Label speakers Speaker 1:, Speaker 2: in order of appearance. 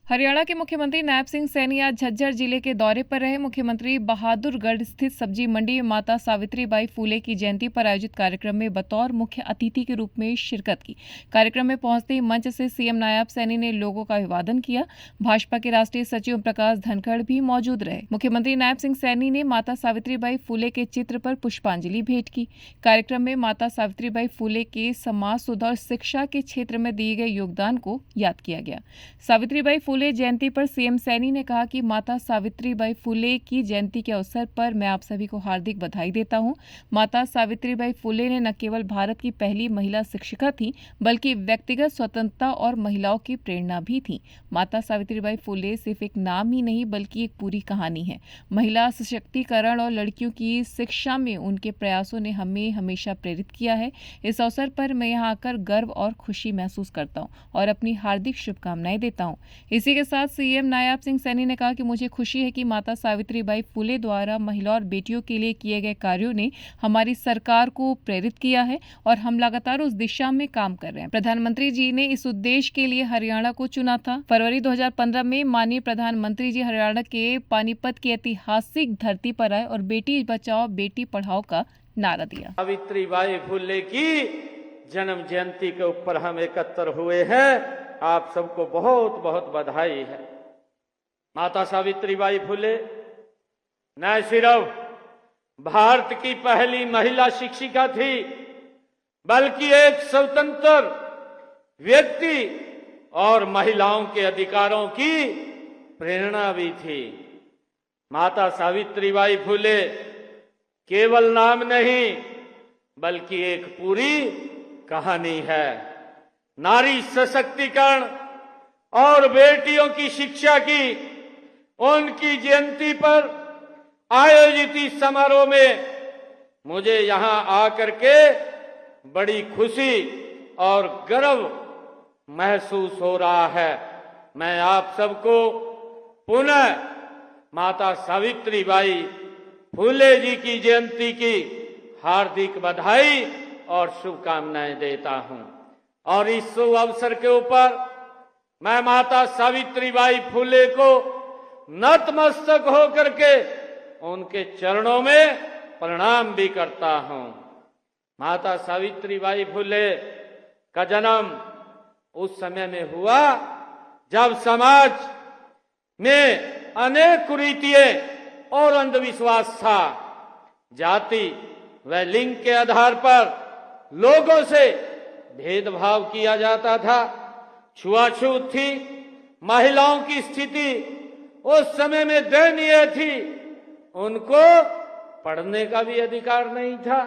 Speaker 1: हरियाणा के मुख्यमंत्री नायब सिंह सैनी आज झज्जर जिले के दौरे पर रहे। मुख्यमंत्री बहादुरगढ़ स्थित सब्जी मंडी में माता सावित्रीबाई फूले की जयंती पर आयोजित कार्यक्रम में बतौर मुख्य अतिथि के रूप में शिरकत की। कार्यक्रम में पहुंचते ही मंच से सीएम नायब सैनी ने लोगों का अभिवादन किया। भाजपा के राष्ट्रीय सचिव ओम प्रकाश धनखड़ भी मौजूद रहे। मुख्यमंत्री नायब सिंह सैनी ने माता सावित्रीबाई फूले के चित्र पर पुष्पांजलि भेंट की। कार्यक्रम में माता सावित्रीबाई फूले के समाज सुधार और शिक्षा के क्षेत्र में दिए गए योगदान को याद किया गया। सावित्रीबाई फूले जयंती पर सीएम सैनी ने कहा कि माता सावित्रीबाई फूले की जयंती के अवसर पर मैं आप सभी को हार्दिक बधाई देता हूं। माता सावित्रीबाई फूले ने न केवल भारत की पहली महिला शिक्षिका थी, बल्कि व्यक्तिगत स्वतंत्रता और महिलाओं की प्रेरणा भी थी। माता सावित्रीबाई फूले सिर्फ एक नाम ही नहीं, बल्कि एक पूरी कहानी है। महिला सशक्तिकरण और लड़कियों की शिक्षा में उनके प्रयासों ने हमें हमेशा प्रेरित किया है। इस अवसर पर मैं यहाँ आकर गर्व और खुशी महसूस करता हूँ और अपनी हार्दिक शुभकामनाएं देता हूँ। इसी के साथ सीएम नायब सिंह सैनी ने कहा कि मुझे खुशी है कि माता सावित्रीबाई फूले द्वारा महिला और बेटियों के लिए किए गए कार्यों ने हमारी सरकार को प्रेरित किया है और हम लगातार उस दिशा में काम कर रहे हैं। प्रधानमंत्री जी ने इस उद्देश्य के लिए हरियाणा को चुना था। फरवरी 2015 में माननीय प्रधानमंत्री जी हरियाणा के पानीपत की ऐतिहासिक धरती पर आए और बेटी बचाओ बेटी पढ़ाओ का नारा दिया।
Speaker 2: सावित्रीबाई फूले की जन्म जयंती के ऊपर हम एकत्र हुए हैं। आप सबको बहुत बहुत बधाई है। माता सावित्रीबाई फूले न सिर्फ भारत की पहली महिला शिक्षिका थी, बल्कि एक स्वतंत्र व्यक्ति और महिलाओं के अधिकारों की प्रेरणा भी थी। माता सावित्रीबाई फूले केवल नाम नहीं, बल्कि एक पूरी कहानी है। नारी सशक्तिकरण और बेटियों की शिक्षा की उनकी जयंती पर आयोजित इस समारोह में मुझे यहां आकर के बड़ी खुशी और गर्व महसूस हो रहा है। मैं आप सबको पुनः माता सावित्रीबाई फूले जी की जयंती की हार्दिक बधाई और शुभकामनाएं देता हूं। और इस शुभ अवसर के ऊपर मैं माता सावित्रीबाई फूले को नतमस्तक होकर के उनके चरणों में प्रणाम भी करता हूं। माता सावित्रीबाई फूले का जन्म उस समय में हुआ जब समाज में अनेक कुरीतियां और अंधविश्वास था। जाति व लिंग के आधार पर लोगों से भेदभाव किया जाता था, छुआछूत थी, महिलाओं की स्थिति उस समय में दयनीय थी, उनको पढ़ने का भी अधिकार नहीं था।